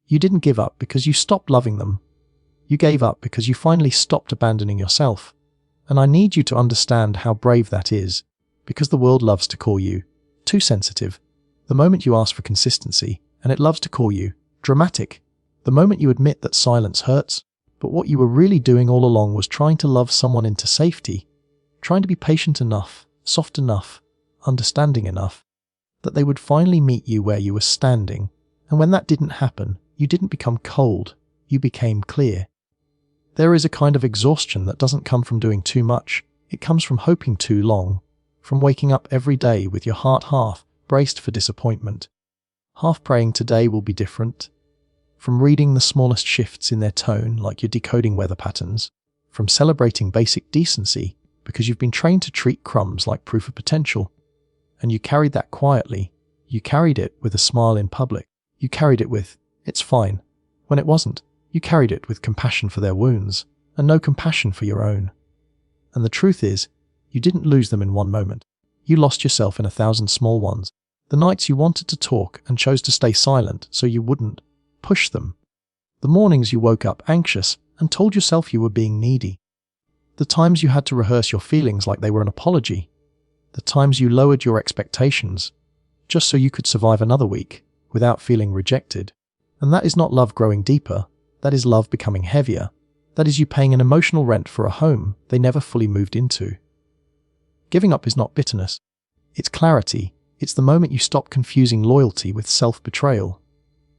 You didn't give up because you stopped loving them. You gave up because you finally stopped abandoning yourself. And I need you to understand how brave that is, because the world loves to call you too sensitive the moment you ask for consistency, and it loves to call you dramatic the moment you admit that silence hurts. But what you were really doing all along was trying to love someone into safety, trying to be patient enough, soft enough, understanding enough, that they would finally meet you where you were standing. And when that didn't happen, you didn't become cold, you became clear. There is a kind of exhaustion that doesn't come from doing too much, it comes from hoping too long, from waking up every day with your heart half braced for disappointment, half praying today will be different, from reading the smallest shifts in their tone like you're decoding weather patterns, from celebrating basic decency because you've been trained to treat crumbs like proof of potential. And you carried that quietly, you carried it with a smile in public, you carried it with, "It's fine," when it wasn't. You carried it with compassion for their wounds, and no compassion for your own. And the truth is, you didn't lose them in one moment. You lost yourself in 1,000 small ones. The nights you wanted to talk and chose to stay silent so you wouldn't push them. The mornings you woke up anxious and told yourself you were being needy. The times you had to rehearse your feelings like they were an apology. The times you lowered your expectations just so you could survive another week without feeling rejected. And that is not love growing deeper. That is love becoming heavier. That is you paying an emotional rent for a home they never fully moved into. Giving up is not bitterness. It's clarity. It's the moment you stop confusing loyalty with self-betrayal.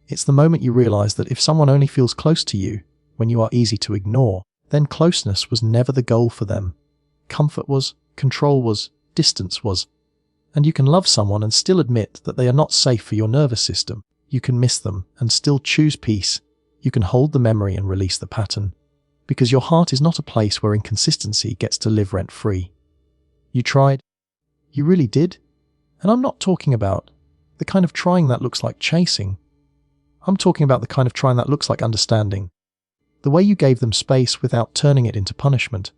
It's the moment you realize that if someone only feels close to you when you are easy to ignore, then closeness was never the goal for them. Comfort was, control was, distance was. And you can love someone and still admit that they are not safe for your nervous system. You can miss them and still choose peace. You can hold the memory and release the pattern. Because your heart is not a place where inconsistency gets to live rent-free. You tried. You really did. And I'm not talking about the kind of trying that looks like chasing. I'm talking about the kind of trying that looks like understanding. The way you gave them space without turning it into punishment.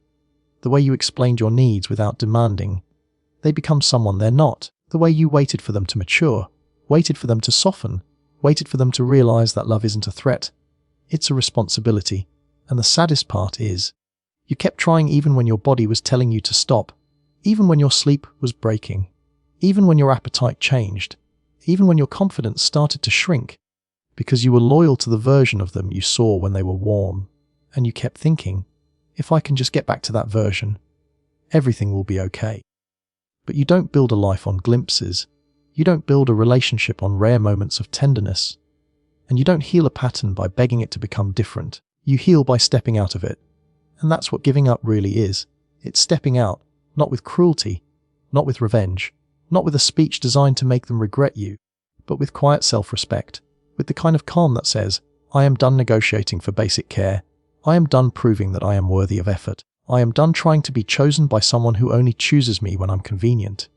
The way you explained your needs without demanding. They become someone they're not. The way you waited for them to mature, waited for them to soften, waited for them to realize that love isn't a threat. It's a responsibility. And the saddest part is, you kept trying even when your body was telling you to stop, even when your sleep was breaking, even when your appetite changed, even when your confidence started to shrink, because you were loyal to the version of them you saw when they were warm. And you kept thinking, if I can just get back to that version, everything will be okay. But you don't build a life on glimpses. You don't build a relationship on rare moments of tenderness. And you don't heal a pattern by begging it to become different. You heal by stepping out of it. And that's what giving up really is. It's stepping out, not with cruelty, not with revenge, not with a speech designed to make them regret you, but with quiet self-respect, with the kind of calm that says, I am done negotiating for basic care. I am done proving that I am worthy of effort. I am done trying to be chosen by someone who only chooses me when I'm convenient.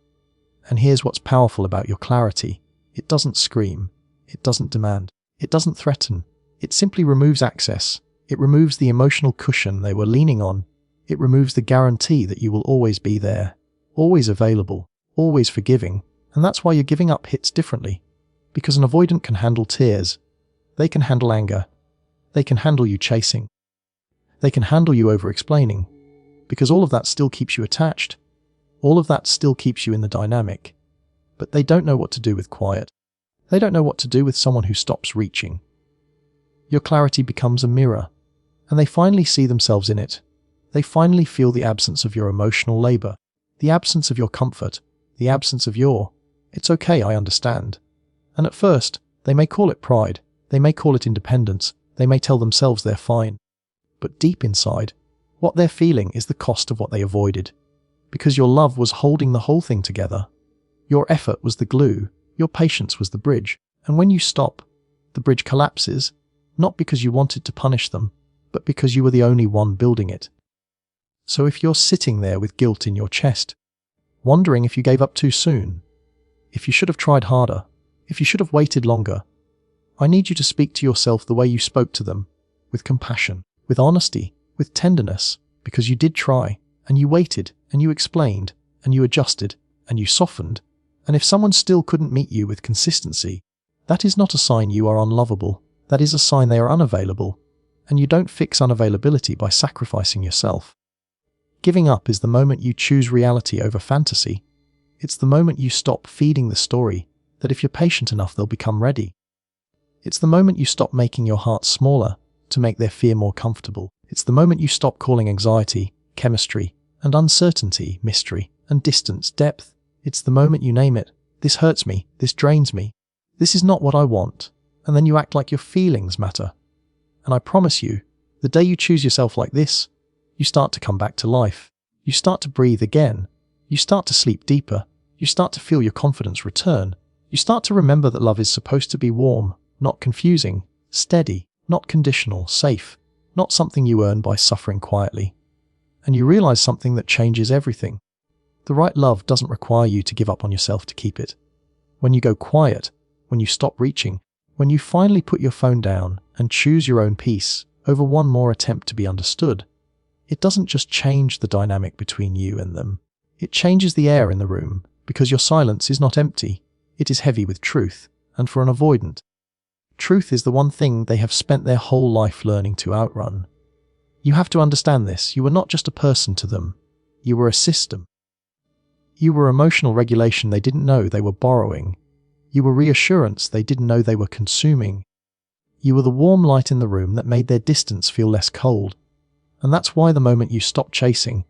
And here's what's powerful about your clarity. It doesn't scream. It doesn't demand. It doesn't threaten. It simply removes access. It removes the emotional cushion they were leaning on. It removes the guarantee that you will always be there, always available, always forgiving. And that's why your giving up hits differently. Because an avoidant can handle tears. They can handle anger. They can handle you chasing. They can handle you over-explaining. Because all of that still keeps you attached. All of that still keeps you in the dynamic. But they don't know what to do with quiet. They don't know what to do with someone who stops reaching. Your clarity becomes a mirror, and they finally see themselves in it. They finally feel the absence of your emotional labor, the absence of your comfort, the absence of your, it's okay, I understand. And at first, they may call it pride, they may call it independence, they may tell themselves they're fine. But deep inside, what they're feeling is the cost of what they avoided. Because your love was holding the whole thing together. Your effort was the glue, your patience was the bridge, and when you stop, the bridge collapses, not because you wanted to punish them, but because you were the only one building it. So if you're sitting there with guilt in your chest, wondering if you gave up too soon, if you should have tried harder, if you should have waited longer, I need you to speak to yourself the way you spoke to them, with compassion, with honesty, with tenderness, because you did try, and you waited, and you explained, and you adjusted, and you softened, and if someone still couldn't meet you with consistency, that is not a sign you are unlovable. that is a sign they are unavailable, and you don't fix unavailability by sacrificing yourself. Giving up is the moment you choose reality over fantasy. It's the moment you stop feeding the story that if you're patient enough they'll become ready. It's the moment you stop making your heart smaller to make their fear more comfortable. It's the moment you stop calling anxiety chemistry and uncertainty mystery and distance depth. It's the moment you name it. This hurts me, this drains me, this is not what I want, and then you act like your feelings matter. And I promise you, the day you choose yourself like this, you start to come back to life. You start to breathe again. You start to sleep deeper. You start to feel your confidence return. You start to remember that love is supposed to be warm, not confusing, steady, not conditional, safe, not something you earn by suffering quietly. And you realize something that changes everything. The right love doesn't require you to give up on yourself to keep it. When you go quiet, when you stop reaching, when you finally put your phone down and choose your own peace over one more attempt to be understood, it doesn't just change the dynamic between you and them. It changes the air in the room, because your silence is not empty. It is heavy with truth, and for an avoidant, truth is the one thing they have spent their whole life learning to outrun. You have to understand this. You were not just a person to them. You were a system. You were emotional regulation they didn't know they were borrowing. You were reassurance they didn't know they were consuming. You were the warm light in the room that made their distance feel less cold. And that's why the moment you stop chasing,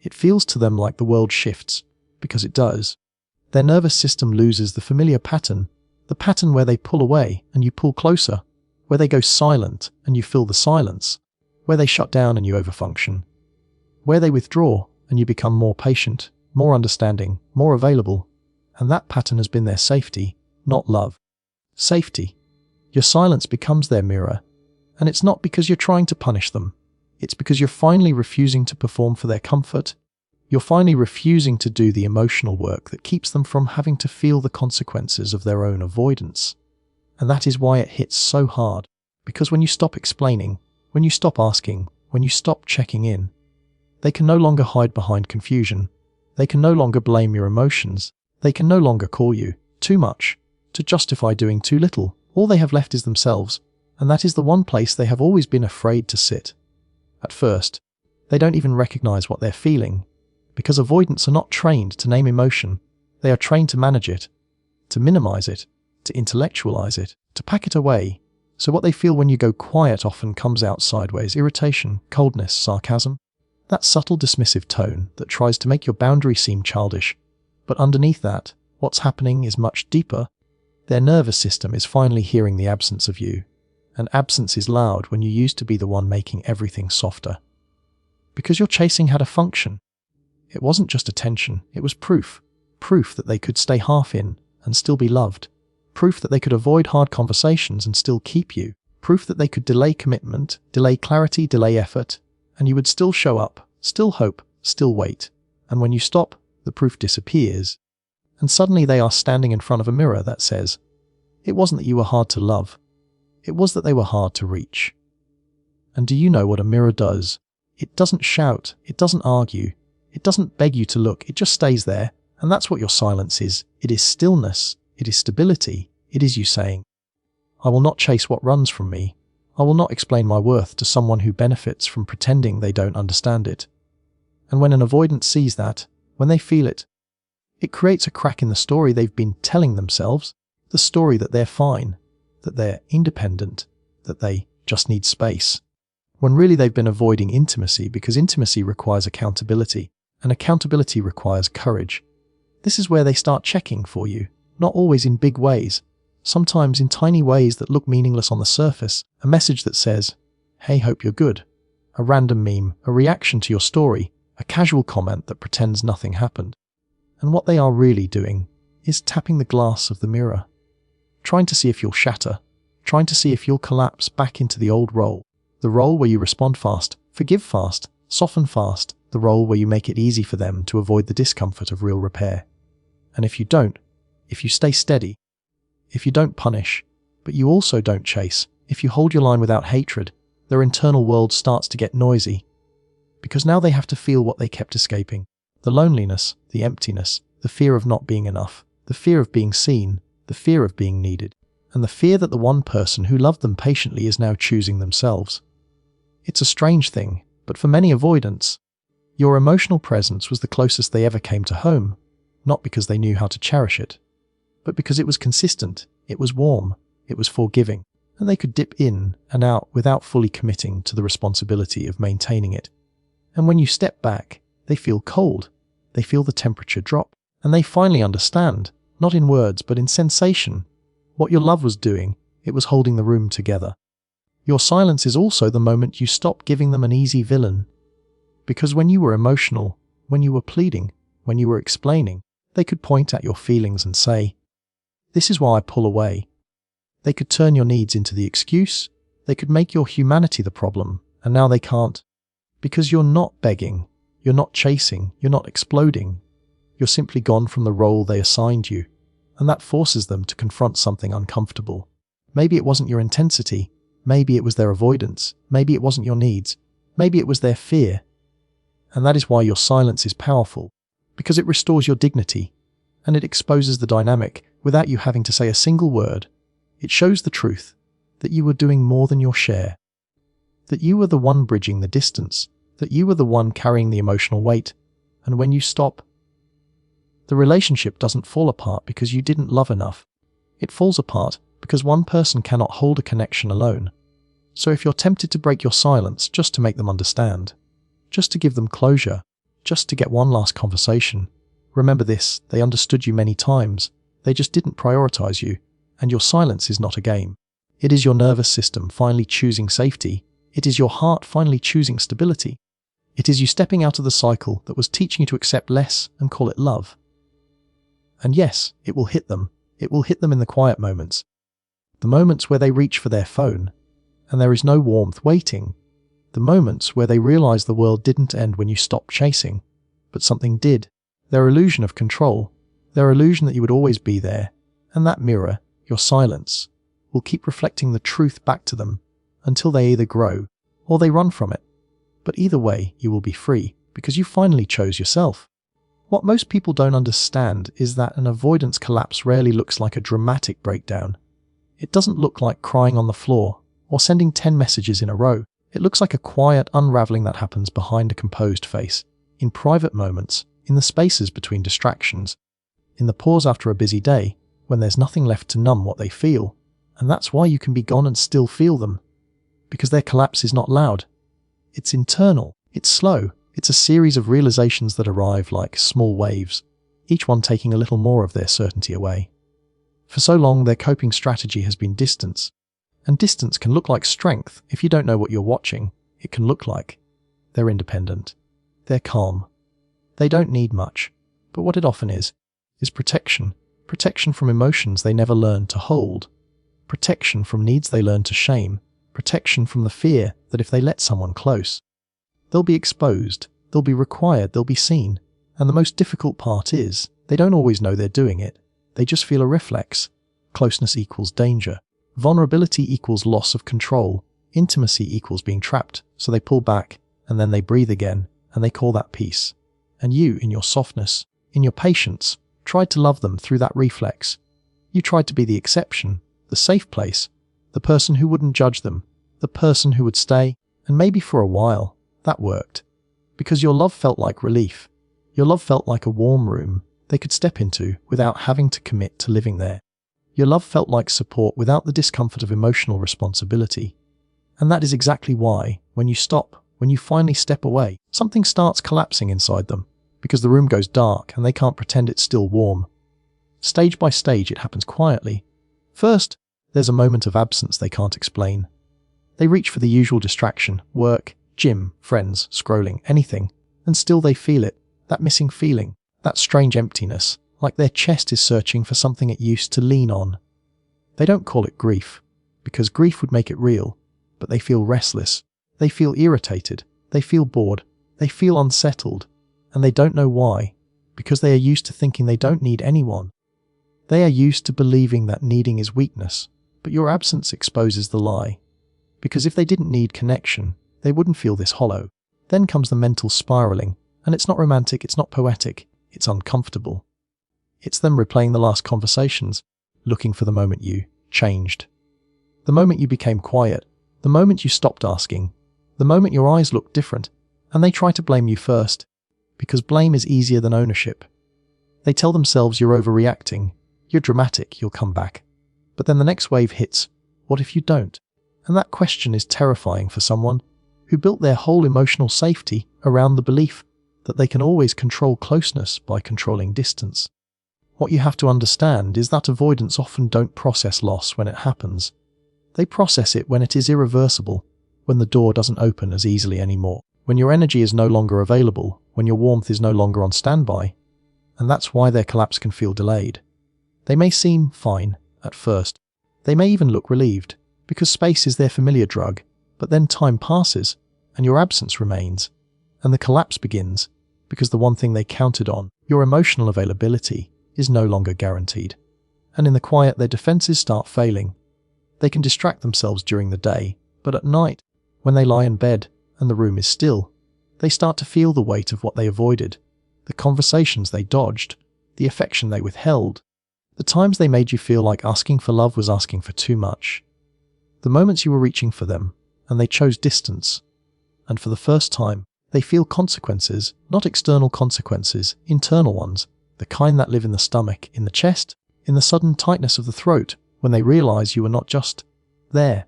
it feels to them like the world shifts, because it does. Their nervous system loses the familiar pattern, the pattern where they pull away and you pull closer, where they go silent and you fill the silence, where they shut down and you overfunction, where they withdraw and you become more patient, more understanding, more available. And that pattern has been their safety, not love. Safety. Your silence becomes their mirror, and it's not because you're trying to punish them. It's because you're finally refusing to perform for their comfort. You're finally refusing to do the emotional work that keeps them from having to feel the consequences of their own avoidance. And that is why it hits so hard, because when you stop explaining, when you stop asking, when you stop checking in, they can no longer hide behind confusion. They can no longer blame your emotions. They can no longer call you too much to justify doing too little. All they have left is themselves, and that is the one place they have always been afraid to sit. At first, they don't even recognize what they're feeling, because avoidants are not trained to name emotion. They are trained to manage it, to minimize it, to intellectualize it, to pack it away. So what they feel when you go quiet often comes out sideways: irritation, coldness, sarcasm. That subtle dismissive tone that tries to make your boundary seem childish. But underneath that, what's happening is much deeper. Their nervous system is finally hearing the absence of you. And absence is loud when you used to be the one making everything softer. Because your chasing had a function. It wasn't just attention, it was proof. Proof that they could stay half in and still be loved. Proof that they could avoid hard conversations and still keep you. Proof that they could delay commitment, delay clarity, delay effort, and you would still show up, still hope, still wait. And when you stop, the proof disappears. And suddenly they are standing in front of a mirror that says, it wasn't that you were hard to love. It was that they were hard to reach. And do you know what a mirror does? It doesn't shout, it doesn't argue, it doesn't beg you to look, it just stays there. And that's what your silence is. It is stillness, it is stability, it is you saying, I will not chase what runs from me. I will not explain my worth to someone who benefits from pretending they don't understand it. And when an avoidant sees that, when they feel it, it creates a crack in the story they've been telling themselves, the story that they're fine, that they're independent, that they just need space. When really they've been avoiding intimacy because intimacy requires accountability, and accountability requires courage. This is where they start checking for you, not always in big ways, sometimes in tiny ways that look meaningless on the surface. A message that says, hey, hope you're good. A random meme, a reaction to your story, a casual comment that pretends nothing happened. And what they are really doing is tapping the glass of the mirror, trying to see if you'll shatter, trying to see if you'll collapse back into the old role, the role where you respond fast, forgive fast, soften fast, the role where you make it easy for them to avoid the discomfort of real repair. And if you don't, if you stay steady, if you don't punish, but you also don't chase, if you hold your line without hatred, their internal world starts to get noisy. Because now they have to feel what they kept escaping. The loneliness, the emptiness, the fear of not being enough, the fear of being seen, the fear of being needed. and the fear that the one person who loved them patiently is now choosing themselves. It's a strange thing, but for many avoidants, your emotional presence was the closest they ever came to home, not because they knew how to cherish it, but because it was consistent, it was warm, it was forgiving, and they could dip in and out without fully committing to the responsibility of maintaining it. And when you step back, they feel cold, they feel the temperature drop, and they finally understand, not in words but in sensation, what your love was doing. It was holding the room together. Your silence is also the moment you stop giving them an easy villain. Because when you were emotional, when you were pleading, when you were explaining, they could point at your feelings and say, "This is why I pull away." They could turn your needs into the excuse, they could make your humanity the problem, and now they can't. Because you're not begging, you're not chasing, you're not exploding. You're simply gone from the role they assigned you, and that forces them to confront something uncomfortable. Maybe it wasn't your intensity, maybe it was their avoidance, maybe it wasn't your needs, maybe it was their fear. And that is why your silence is powerful, because it restores your dignity, and it exposes the dynamic without you having to say a single word. It shows the truth, that you were doing more than your share, that you were the one bridging the distance, that you were the one carrying the emotional weight, and when you stop, the relationship doesn't fall apart because you didn't love enough. It falls apart because one person cannot hold a connection alone. So if you're tempted to break your silence just to make them understand, just to give them closure, just to get one last conversation, remember this: they understood you many times, they just didn't prioritize you, and your silence is not a game. It is your nervous system finally choosing safety. It is your heart finally choosing stability. It is you stepping out of the cycle that was teaching you to accept less and call it love. And yes, it will hit them. It will hit them in the quiet moments. The moments where they reach for their phone, and there is no warmth waiting. The moments where they realize the world didn't end when you stopped chasing, but something did. Their illusion of control, their illusion that you would always be there, and that mirror, your silence, will keep reflecting the truth back to them until they either grow or they run from it. But either way, you will be free because you finally chose yourself. What most people don't understand is that an avoidance collapse rarely looks like a dramatic breakdown. It doesn't look like crying on the floor or sending 10 messages in a row. It looks like a quiet unraveling that happens behind a composed face, in private moments, in the spaces between distractions, in the pause after a busy day, when there's nothing left to numb what they feel. And that's why you can be gone and still feel them. Because their collapse is not loud. It's internal. It's slow. It's a series of realizations that arrive like small waves, each one taking a little more of their certainty away. For so long, their coping strategy has been distance. And distance can look like strength if you don't know what you're watching. It can look like they're independent. They're calm. They don't need much. But what it often is protection. Protection from emotions they never learned to hold. Protection from needs they learned to shame. Protection from the fear that if they let someone close, they'll be exposed, they'll be required, they'll be seen. And the most difficult part is, they don't always know they're doing it. They just feel a reflex. Closeness equals danger. Vulnerability equals loss of control. Intimacy equals being trapped. So they pull back, and then they breathe again, and they call that peace. And you, in your softness, in your patience, tried to love them through that reflex. You tried to be the exception, the safe place, the person who wouldn't judge them, the person who would stay, and maybe for a while, that worked. Because your love felt like relief. Your love felt like a warm room they could step into without having to commit to living there. Your love felt like support without the discomfort of emotional responsibility. And that is exactly why, when you stop, when you finally step away, something starts collapsing inside them, because the room goes dark and they can't pretend it's still warm. Stage by stage, it happens quietly. First, there's a moment of absence they can't explain. They reach for the usual distraction, work, gym, friends, scrolling, anything, and still they feel it, that missing feeling, that strange emptiness, like their chest is searching for something it used to lean on. They don't call it grief, because grief would make it real, but they feel restless, they feel irritated, they feel bored, they feel unsettled, and they don't know why, because they are used to thinking they don't need anyone. They are used to believing that needing is weakness, but your absence exposes the lie. Because if they didn't need connection, they wouldn't feel this hollow. Then comes the mental spiraling, and it's not romantic, it's not poetic, it's uncomfortable. It's them replaying the last conversations, looking for the moment you changed. The moment you became quiet, the moment you stopped asking, the moment your eyes looked different, and they try to blame you first, because blame is easier than ownership. They tell themselves you're overreacting, you're dramatic, you'll come back. But then the next wave hits, what if you don't? And that question is terrifying for someone who built their whole emotional safety around the belief that they can always control closeness by controlling distance. What you have to understand is that avoidants often don't process loss when it happens. They process it when it is irreversible, when the door doesn't open as easily anymore, when your energy is no longer available, when your warmth is no longer on standby. And that's why their collapse can feel delayed. They may seem fine at first. They may even look relieved, because space is their familiar drug, but then time passes, and your absence remains, and the collapse begins, because the one thing they counted on, your emotional availability, is no longer guaranteed. And in the quiet, their defenses start failing. They can distract themselves during the day, but at night, when they lie in bed and the room is still, they start to feel the weight of what they avoided, the conversations they dodged, the affection they withheld, the times they made you feel like asking for love was asking for too much, the moments you were reaching for them, and they chose distance. And for the first time, they feel consequences, not external consequences, internal ones, the kind that live in the stomach, in the chest, in the sudden tightness of the throat, when they realize you were not just there.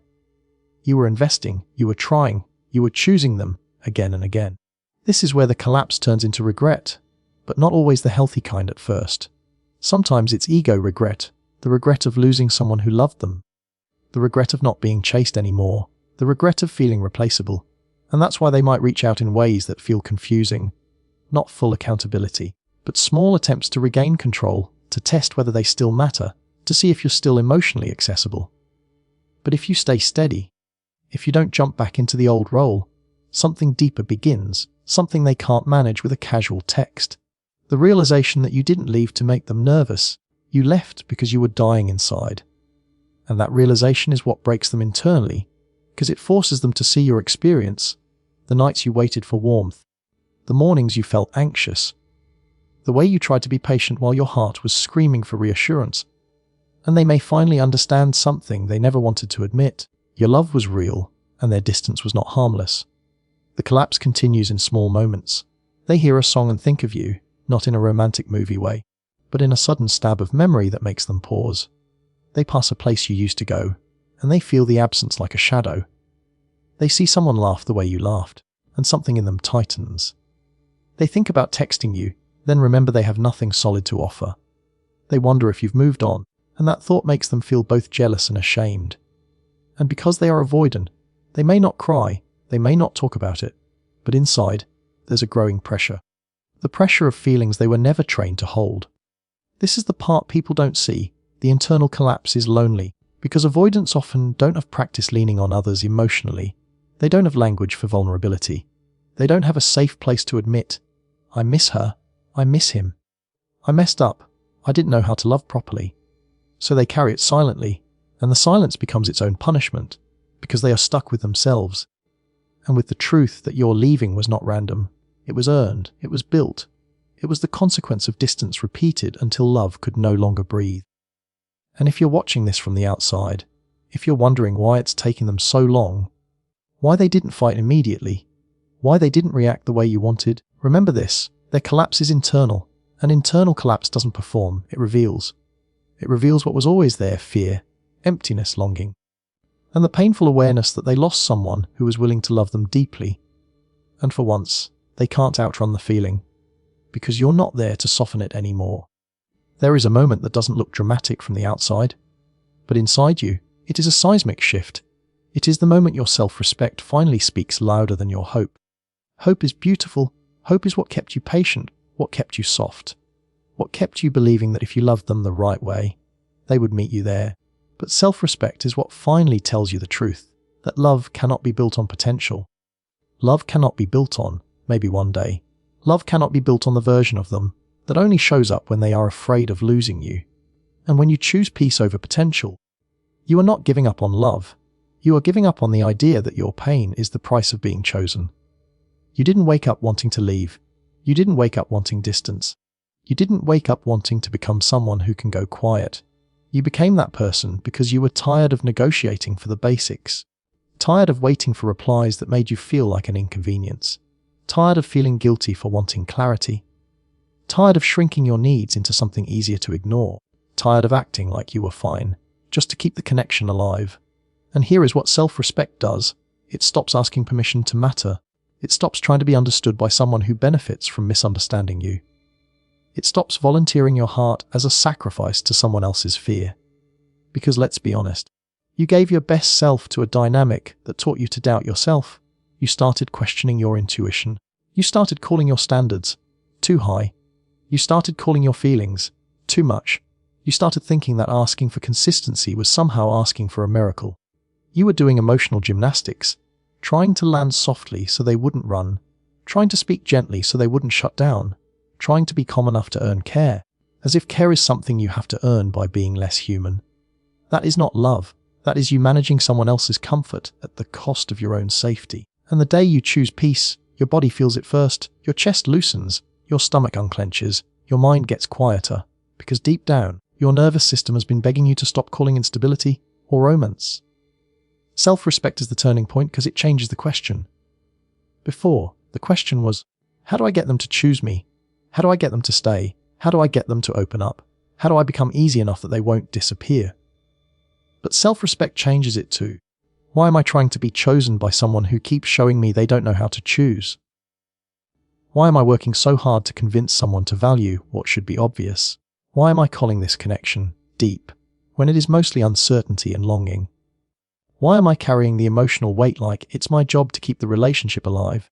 You were investing, you were trying, you were choosing them again and again. This is where the collapse turns into regret, but not always the healthy kind at first. Sometimes it's ego regret, the regret of losing someone who loved them, the regret of not being chased anymore, the regret of feeling replaceable. And that's why they might reach out in ways that feel confusing, not full accountability, but small attempts to regain control, to test whether they still matter, to see if you're still emotionally accessible. But if you stay steady, if you don't jump back into the old role, something deeper begins, something they can't manage with a casual text. The realization that you didn't leave to make them nervous, you left because you were dying inside. And that realization is what breaks them internally, because it forces them to see your experience, the nights you waited for warmth, the mornings you felt anxious, the way you tried to be patient while your heart was screaming for reassurance. And they may finally understand something they never wanted to admit. Your love was real, and their distance was not harmless. The collapse continues in small moments. They hear a song and think of you, not in a romantic movie way, but in a sudden stab of memory that makes them pause. They pass a place you used to go, and they feel the absence like a shadow. They see someone laugh the way you laughed, and something in them tightens. They think about texting you, then remember they have nothing solid to offer. They wonder if you've moved on, and that thought makes them feel both jealous and ashamed. And because they are avoidant, they may not cry, they may not talk about it, but inside, there's a growing pressure. The pressure of feelings they were never trained to hold. This is the part people don't see. The internal collapse is lonely, because avoidants often don't have practice leaning on others emotionally. They don't have language for vulnerability. They don't have a safe place to admit, I miss her, I miss him. I messed up, I didn't know how to love properly. So they carry it silently, and the silence becomes its own punishment, because they are stuck with themselves. And with the truth that your leaving was not random, it was earned, it was built. It was the consequence of distance repeated until love could no longer breathe. And if you're watching this from the outside, if you're wondering why it's taking them so long, why they didn't fight immediately, why they didn't react the way you wanted, remember this, their collapse is internal. An internal collapse doesn't perform, it reveals. It reveals what was always there, fear, emptiness, longing, and the painful awareness that they lost someone who was willing to love them deeply. And for once, they can't outrun the feeling, because you're not there to soften it anymore. There is a moment that doesn't look dramatic from the outside, but inside you, it is a seismic shift. It is the moment your self-respect finally speaks louder than your hope. Hope is beautiful. Hope is what kept you patient, what kept you soft, what kept you believing that if you loved them the right way, they would meet you there. But self-respect is what finally tells you the truth, that love cannot be built on potential. Love cannot be built on, maybe one day. Love cannot be built on the version of them that only shows up when they are afraid of losing you. And when you choose peace over potential, you are not giving up on love. You are giving up on the idea that your pain is the price of being chosen. You didn't wake up wanting to leave. You didn't wake up wanting distance. You didn't wake up wanting to become someone who can go quiet. You became that person because you were tired of negotiating for the basics, tired of waiting for replies that made you feel like an inconvenience, tired of feeling guilty for wanting clarity, tired of shrinking your needs into something easier to ignore, tired of acting like you were fine, just to keep the connection alive. And here is what self-respect does. It stops asking permission to matter. It stops trying to be understood by someone who benefits from misunderstanding you. It stops volunteering your heart as a sacrifice to someone else's fear. Because let's be honest, you gave your best self to a dynamic that taught you to doubt yourself. You started questioning your intuition. You started calling your standards too high. You started calling your feelings too much. You started thinking that asking for consistency was somehow asking for a miracle. You were doing emotional gymnastics, trying to land softly so they wouldn't run, trying to speak gently so they wouldn't shut down, trying to be calm enough to earn care, as if care is something you have to earn by being less human. That is not love. That is you managing someone else's comfort at the cost of your own safety. And the day you choose peace, your body feels it first, your chest loosens, your stomach unclenches, your mind gets quieter, because deep down, your nervous system has been begging you to stop calling instability or romance. Self-respect is the turning point because it changes the question. Before, the question was, how do I get them to choose me? How do I get them to stay? How do I get them to open up? How do I become easy enough that they won't disappear? But self-respect changes it too. Why am I trying to be chosen by someone who keeps showing me they don't know how to choose? Why am I working so hard to convince someone to value what should be obvious? Why am I calling this connection deep when it is mostly uncertainty and longing? Why am I carrying the emotional weight like it's my job to keep the relationship alive?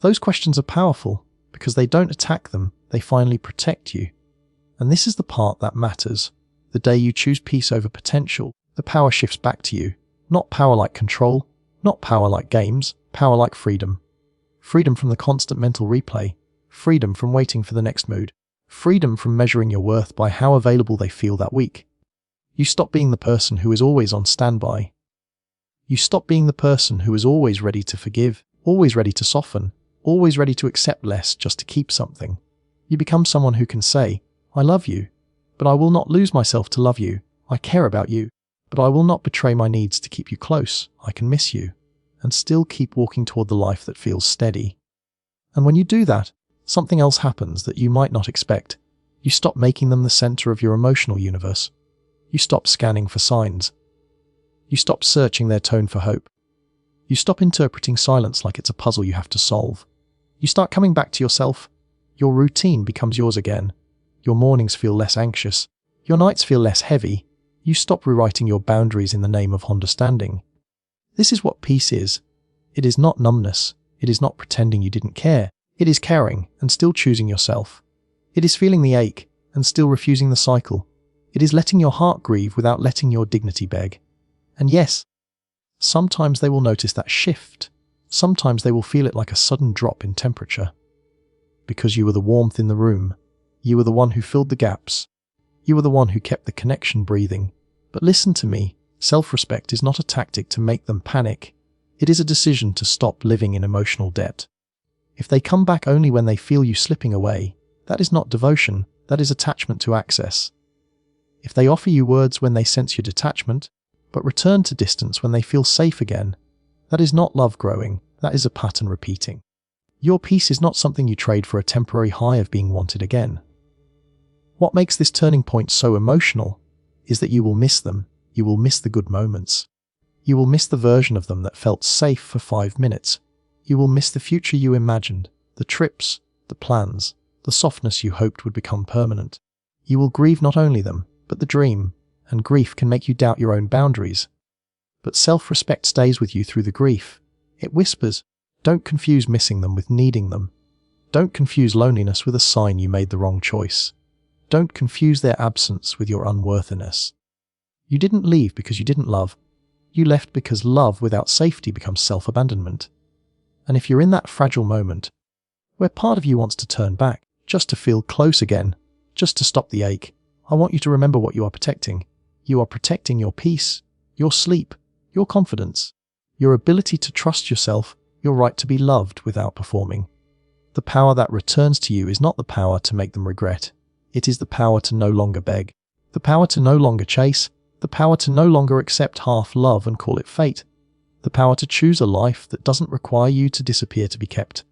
Those questions are powerful because they don't attack them, they finally protect you. And this is the part that matters. The day you choose peace over potential, the power shifts back to you. Not power like control, not power like games, power like freedom. Freedom from the constant mental replay, freedom from waiting for the next mood, freedom from measuring your worth by how available they feel that week. You stop being the person who is always on standby. You stop being the person who is always ready to forgive, always ready to soften, always ready to accept less just to keep something. You become someone who can say, I love you, but I will not lose myself to love you. I care about you, but I will not betray my needs to keep you close. I can miss you, and still keep walking toward the life that feels steady. And when you do that, something else happens that you might not expect. You stop making them the center of your emotional universe. You stop scanning for signs. You stop searching their tone for hope. You stop interpreting silence like it's a puzzle you have to solve. You start coming back to yourself. Your routine becomes yours again. Your mornings feel less anxious. Your nights feel less heavy. You stop rewriting your boundaries in the name of understanding. This is what peace is. It is not numbness. It is not pretending you didn't care. It is caring and still choosing yourself. It is feeling the ache and still refusing the cycle. It is letting your heart grieve without letting your dignity beg. And yes, sometimes they will notice that shift. Sometimes they will feel it like a sudden drop in temperature. Because you were the warmth in the room. You were the one who filled the gaps. You were the one who kept the connection breathing. But listen to me, self-respect is not a tactic to make them panic. It is a decision to stop living in emotional debt. If they come back only when they feel you slipping away, that is not devotion, that is attachment to access. If they offer you words when they sense your detachment, but return to distance when they feel safe again, that is not love growing, that is a pattern repeating. Your peace is not something you trade for a temporary high of being wanted again. What makes this turning point so emotional is that you will miss them, you will miss the good moments. You will miss the version of them that felt safe for 5 minutes. You will miss the future you imagined, the trips, the plans, the softness you hoped would become permanent. You will grieve not only them, but the dream, and grief can make you doubt your own boundaries. But self-respect stays with you through the grief. It whispers, don't confuse missing them with needing them. Don't confuse loneliness with a sign you made the wrong choice. Don't confuse their absence with your unworthiness. You didn't leave because you didn't love. You left because love without safety becomes self-abandonment. And if you're in that fragile moment, where part of you wants to turn back, just to feel close again, just to stop the ache, I want you to remember what you are protecting. You are protecting your peace, your sleep, your confidence, your ability to trust yourself, your right to be loved without performing. The power that returns to you is not the power to make them regret. It is the power to no longer beg, The power to no longer chase, the power to no longer accept half love and call it fate, the power to choose a life that doesn't require you to disappear to be kept.